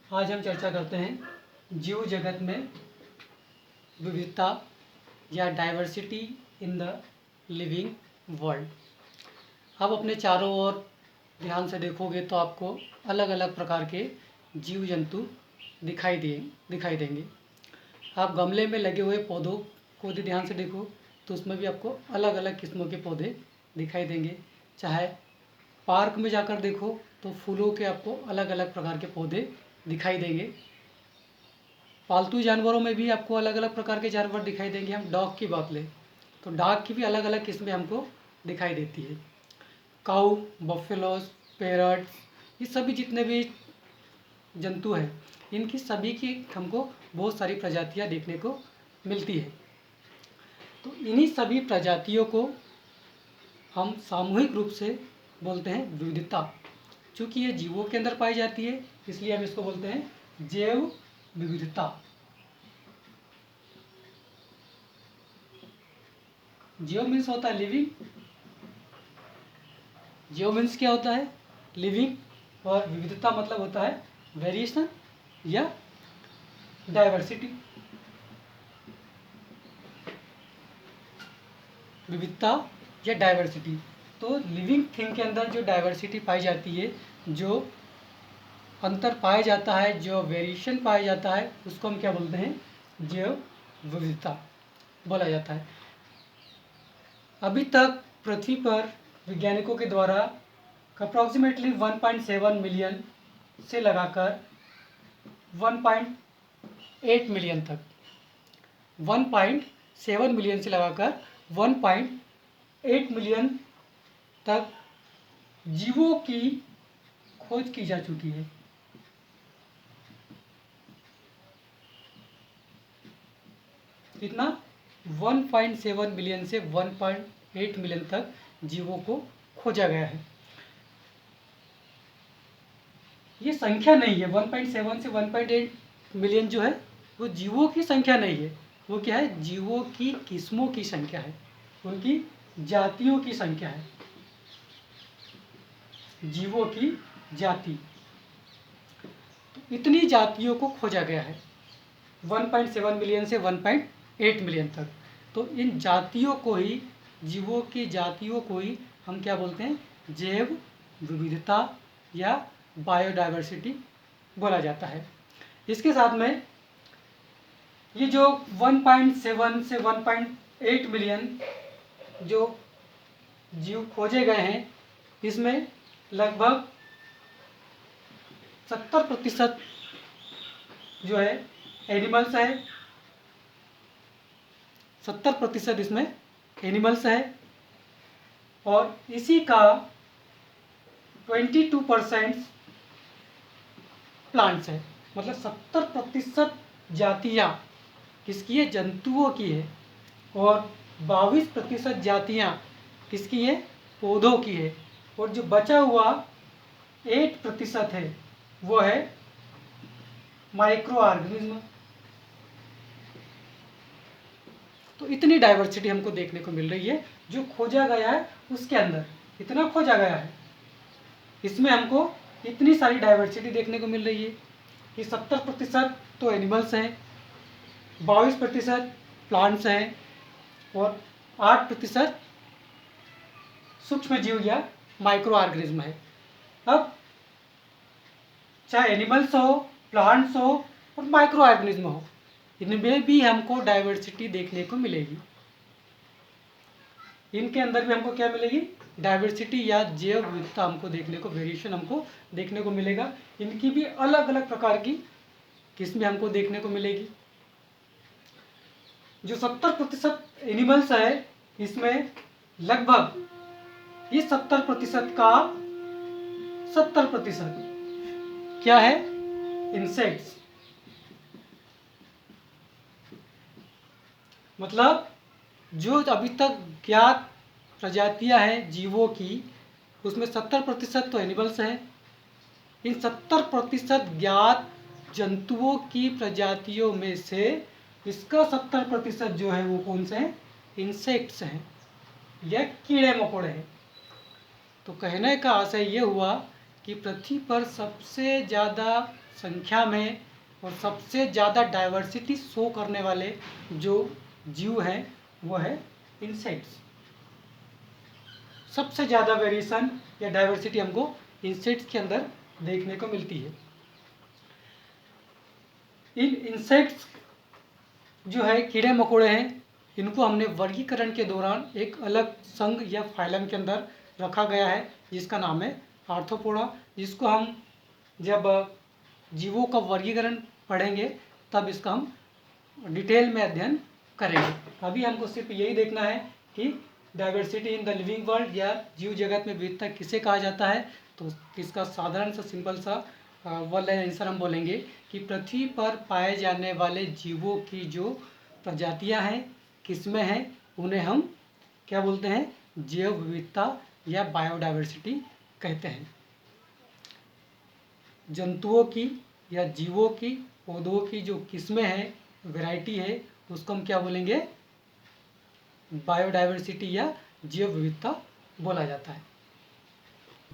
आज हम चर्चा करते हैं जीव जगत में विविधता या diversity in the living world. आप अपने चारों ओर ध्यान से देखोगे तो आपको अलग अलग प्रकार के जीव जंतु दिखाई देंगे। आप गमले में लगे हुए पौधों को यदि ध्यान से देखो तो उसमें भी आपको अलग अलग किस्मों के पौधे दिखाई देंगे। चाहे पार्क में जाकर देखो तो फूलों के आपको अलग अलग प्रकार के पौधे दिखाई देंगे। पालतू जानवरों में भी आपको अलग अलग प्रकार के जानवर दिखाई देंगे। हम डॉग की बात लें तो डॉग की भी अलग अलग किस्में हमको दिखाई देती है। काऊ, बफेलोस, पैरट्स, ये सभी जितने भी जंतु हैं इनकी सभी की हमको बहुत सारी प्रजातियां देखने को मिलती है। तो इन्हीं सभी प्रजातियों को हम सामूहिक रूप से बोलते हैं विविधता। चूँकि ये जीवों के अंदर पाई जाती है इसलिए हम इसको बोलते हैं जैव विविधता। जैव मीन्स होता है लिविंग। जैव मीन्स क्या होता है? लिविंग। और विविधता मतलब होता है वेरिएशन या डाइवर्सिटी। विविधता या डाइवर्सिटी। तो लिविंग थिंग के अंदर जो डाइवर्सिटी पाई जाती है, जो अंतर पाया जाता है, जो वेरिएशन पाया जाता है, उसको हम क्या बोलते हैं? जैव विविधता बोला जाता है। अभी तक पृथ्वी पर वैज्ञानिकों के द्वारा अप्रॉक्सीमेटली 1.7 मिलियन से लगाकर 1.8 मिलियन तक 1.7 मिलियन से लगाकर 1.8 मिलियन तक जीवों की खोज की जा चुकी है। कितना? 1.7 मिलियन से 1.8 मिलियन तक जीवों को खोजा गया है। ये संख्या नहीं है। 1.7 से 1.8 मिलियन जो है वो जीवों की संख्या नहीं है। वो क्या है? जीवों की किस्मों की संख्या है, उनकी जातियों की संख्या है। जीवों की जाति, तो इतनी जातियों को खोजा गया है 1.7 मिलियन से 1.8 मिलियन तक। तो इन जातियों को ही, जीवों की जातियों को ही हम क्या बोलते हैं? जैव विविधता या बायोडाइवर्सिटी बोला जाता है। इसके साथ में ये जो 1.7 से 1.8 मिलियन जो जीव खोजे गए हैं, इसमें लगभग 70% जो है एनिमल्स है। 70% इसमें एनिमल्स है और इसी का 22% प्लांट्स है। मतलब 70% जातियाँ किसकी है? जंतुओं की है। और 22% जातियाँ किसकी है? पौधों की है। और जो बचा हुआ 8% है वो है माइक्रो ऑर्गेनिज्म। तो इतनी डाइवर्सिटी हमको देखने को मिल रही है जो खोजा गया है उसके अंदर। इतना खोजा गया है, इसमें हमको इतनी सारी डाइवर्सिटी देखने को मिल रही है कि 70% तो एनिमल्स हैं, 22% प्लांट्स हैं और 8% सूक्ष्म जीव या माइक्रो ऑर्गेनिज्म है। अब चाहे एनिमल्स हो, प्लांट्स हो और माइक्रो ऑर्गेनिज्म हो, इनमें भी हमको डाइवर्सिटी देखने को मिलेगी। इनके अंदर भी हमको क्या मिलेगी? डाइवर्सिटी या जैव विविधता हमको देखने को, वेरिएशन हमको देखने को मिलेगा। इनकी भी अलग अलग प्रकार की किस्में हमको देखने को मिलेगी। जो 70% एनिमल्स है, इसमें लगभग ये 70% का 70% क्या है? इंसेक्ट्स। मतलब जो अभी तक ज्ञात प्रजातियां हैं जीवों की, उसमें 70% तो एनिमल्स हैं। इन 70% ज्ञात जंतुओं की प्रजातियों में से इसका 70% जो है वो कौन से हैं? इंसेक्ट्स हैं या कीड़े मकोड़े हैं। तो कहने का आशय ये हुआ कि पृथ्वी पर सबसे ज़्यादा संख्या में और सबसे ज़्यादा डाइवर्सिटी शो करने वाले जो जीव हैं वो है इंसेक्ट्स। सबसे ज़्यादा वेरिएशन या डाइवर्सिटी हमको इंसेक्ट्स के अंदर देखने को मिलती है। इन इंसेक्ट्स जो है कीड़े मकोड़े हैं, इनको हमने वर्गीकरण के दौरान एक अलग संघ या फाइलम के अंदर रखा गया है जिसका नाम है आर्थ्रोपोडा, जिसको हम जब जीवों का वर्गीकरण पढ़ेंगे तब इसका हम डिटेल में अध्ययन करेंगे। अभी हमको सिर्फ यही देखना है कि diversity in the living world या जीव जगत में विविधता किसे कहा जाता है। तो इसका साधारण सा सिंपल सा वर्ड आंसर हम बोलेंगे कि पृथ्वी पर पाए जाने वाले जीवों की जो प्रजातियां हैं, किस्में हैं, उन्हें हम क्या बोलते हैं, जैव विविधता या बायोडाइवर्सिटी कहते हैं। जंतुओं की या जीवों की, पौधों की जो किस्में हैं, वैरायटी है, उसको हम क्या बोलेंगे, बायोडाइवर्सिटी या जैव विविधता बोला जाता है।